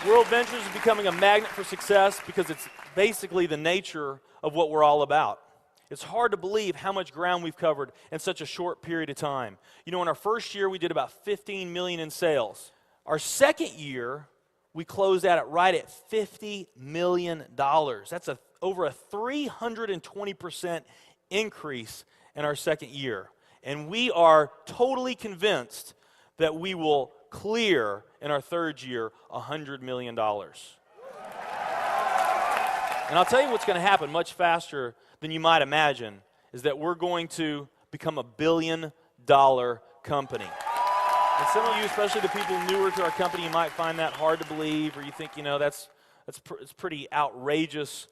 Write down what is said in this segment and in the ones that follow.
World Ventures is becoming a magnet for success because it's basically the nature of what we're all about. It's hard to believe how much ground we've covered in such a short period of time. You know, in our first year, we did about 15 million in sales. Our second year, we closed out right at $50 million. That's over a 320% increase in our second year. And we are totally convinced that we will clear in our third year $100 million. And I'll tell you what's going to happen much faster than you might imagine is that we're going to become a $1 billion company. And some of you, especially the people newer to our company, you might find that hard to believe, or you think, you know, it's pretty outrageous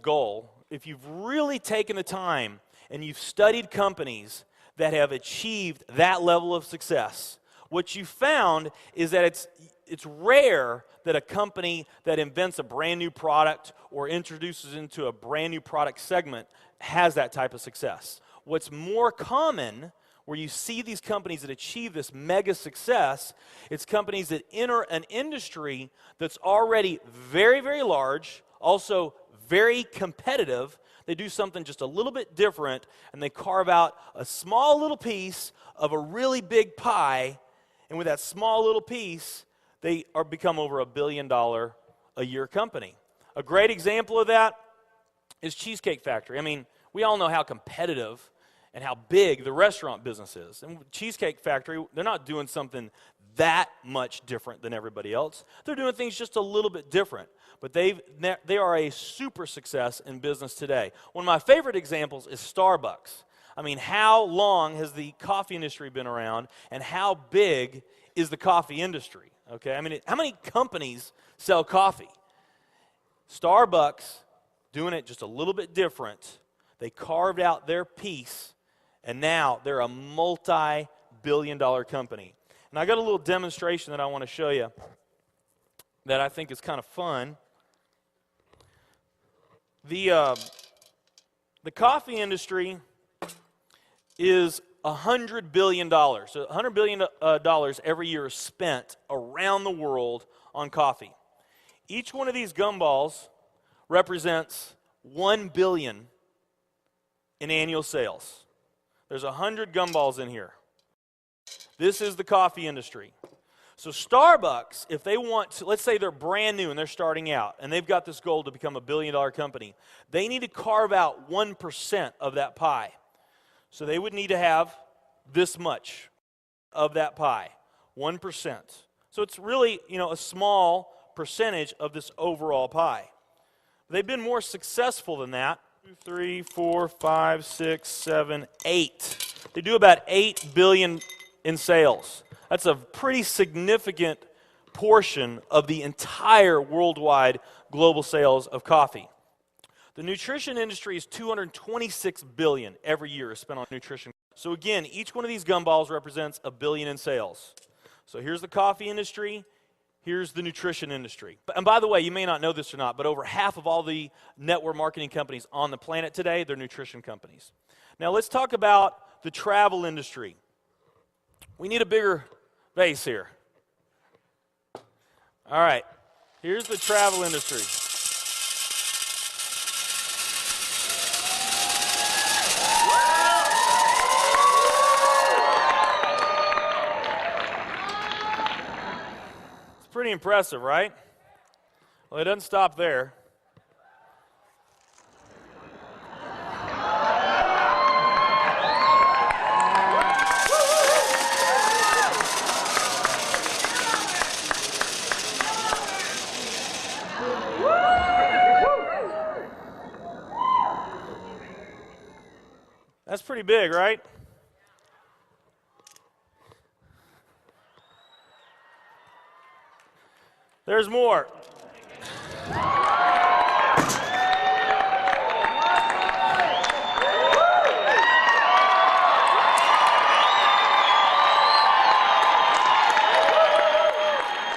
goal. If you've really taken the time and you've studied companies that have achieved that level of success, what you found is that it's rare that a company that invents a brand new product or introduces into a brand new product segment has that type of success. What's more common, where you see these companies that achieve this mega success, it's companies that enter an industry that's already very, very large, also very competitive. They do something just a little bit different, and they carve out a small little piece of a really big pie, and with that small little piece, they become over $1 billion a year company. A great example of that is Cheesecake Factory. I mean, we all know how competitive and how big the restaurant business is. And Cheesecake Factory, they're not doing something that much different than everybody else. They're doing things just a little bit different. But they are a super success in business today. One of my favorite examples is Starbucks. I mean, how long has the coffee industry been around, and how big is the coffee industry? Okay, I mean, how many companies sell coffee? Starbucks, doing it just a little bit different. They carved out their piece, and now they're a multi-billion-dollar company. And I got a little demonstration that I want to show you that I think is kind of fun. The coffee industry is $100 billion. So $100 billion every year is spent around the world on coffee. Each one of these gumballs represents $1 billion in annual sales. There's 100 gumballs in here. This is the coffee industry. So Starbucks, if they want to, let's say they're brand new and they're starting out, and they've got this goal to become a $1 billion company, they need to carve out 1% of that pie. So they would need to have this much of that pie, 1%. So it's really, you know, a small percentage of this overall pie. They've been more successful than that. 2, 3, 4, 5, 6, 7, 8. They do about $8 billion in sales. That's a pretty significant portion of the entire worldwide global sales of coffee. The nutrition industry is $226 billion every year is spent on nutrition. So again, each one of these gumballs represents $1 billion in sales. So here's the coffee industry, here's the nutrition industry. And by the way, you may not know this or not, but over half of all the network marketing companies on the planet today, they're nutrition companies. Now let's talk about the travel industry. We need a bigger vase here. All right, here's the travel industry. Pretty impressive, right? Well, it doesn't stop there. That's pretty big, right? There's more.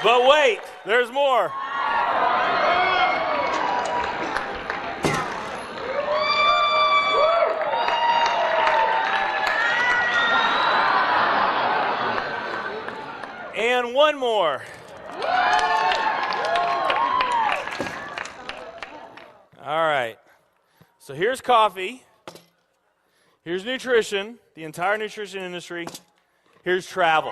But wait, there's more. And one more. All right. So here's coffee. Here's nutrition, the entire nutrition industry. Here's travel.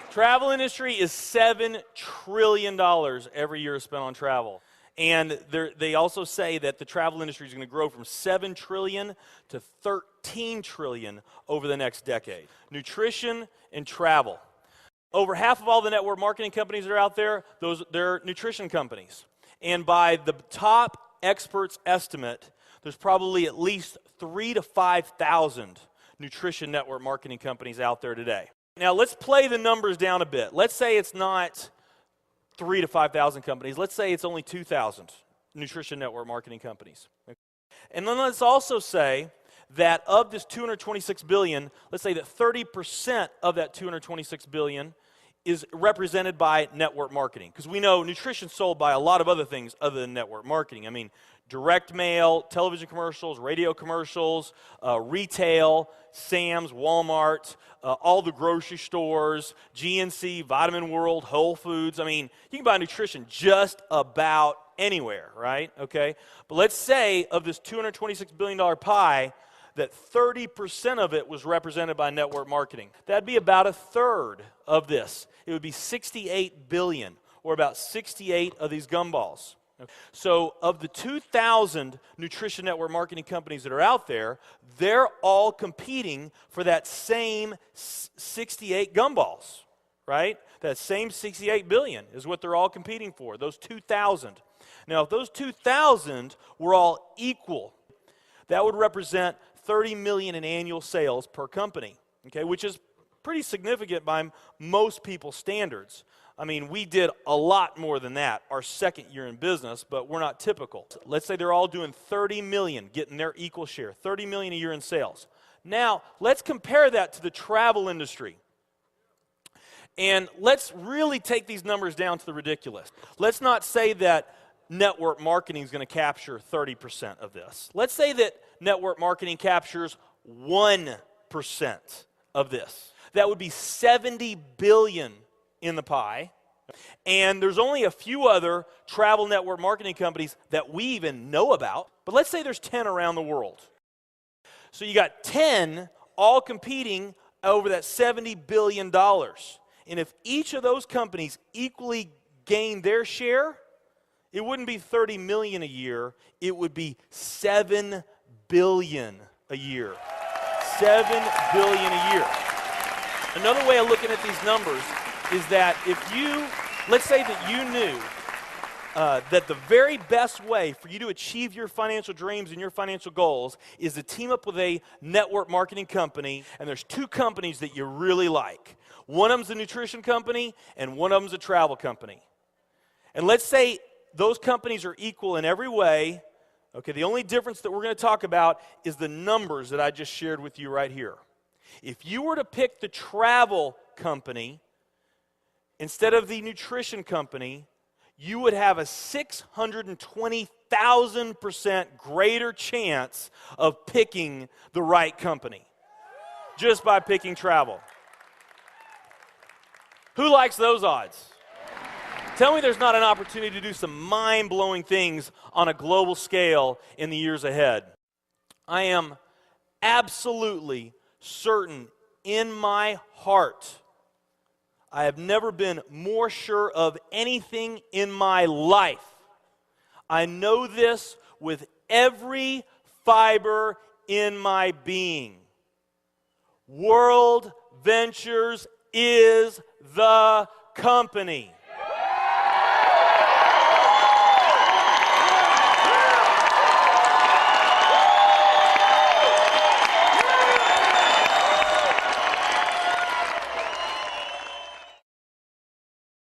Travel industry is $7 trillion every year spent on travel. And they also say that the travel industry is going to grow from $7 trillion to $13 trillion over the next decade. Nutrition and travel. Over half of all the network marketing companies that are out there, they're nutrition companies. And by the top experts' estimate, there's probably at least 3,000 to 5,000 nutrition network marketing companies out there today. Now, let's play the numbers down a bit. Let's say it's not 3,000 to 5,000 companies. Let's say it's only 2,000 nutrition network marketing companies. And then let's also say that of this $226 billion, let's say that 30% of that $226 billion is represented by network marketing. Because we know nutrition's sold by a lot of other things other than network marketing. I mean, direct mail, television commercials, radio commercials, retail, Sam's, Walmart, all the grocery stores, GNC, Vitamin World, Whole Foods. I mean, you can buy nutrition just about anywhere, right? Okay? But let's say of this $226 billion pie, that 30% of it was represented by network marketing. That'd be about a third of this. It would be 68 billion, or about 68 of these gumballs. So of the 2,000 nutrition network marketing companies that are out there, they're all competing for that same 68 gumballs, right? That same 68 billion is what they're all competing for, those 2,000. Now, if those 2,000 were all equal, that would represent 30 million in annual sales per company, okay, which is pretty significant by most people's standards. I mean, we did a lot more than that our second year in business, but we're not typical. Let's say they're all doing 30 million, getting their equal share, 30 million a year in sales. Now, let's compare that to the travel industry. And let's really take these numbers down to the ridiculous. Let's not say that network marketing is going to capture 30% of this. Let's say that network marketing captures 1% of this. That would be 70 billion in the pie. And there's only a few other travel network marketing companies that we even know about. But let's say there's 10 around the world. So you got 10 all competing over that $70 billion. And if each of those companies equally gain their share, it wouldn't be 30 million a year, it would be 7 billion a year. 7 billion a year. Another way of looking at these numbers is that if you, let's say that you knew that the very best way for you to achieve your financial dreams and your financial goals is to team up with a network marketing company, and there's two companies that you really like. One of them's a nutrition company, and one of them's a travel company. And let's say those companies are equal in every way. Okay, the only difference that we're going to talk about is the numbers that I just shared with you right here. If you were to pick the travel company instead of the nutrition company, you would have a 620,000% greater chance of picking the right company just by picking travel. Who likes those odds? Tell me there's not an opportunity to do some mind-blowing things on a global scale in the years ahead. I am absolutely certain in my heart, I have never been more sure of anything in my life. I know this with every fiber in my being. World Ventures is the company.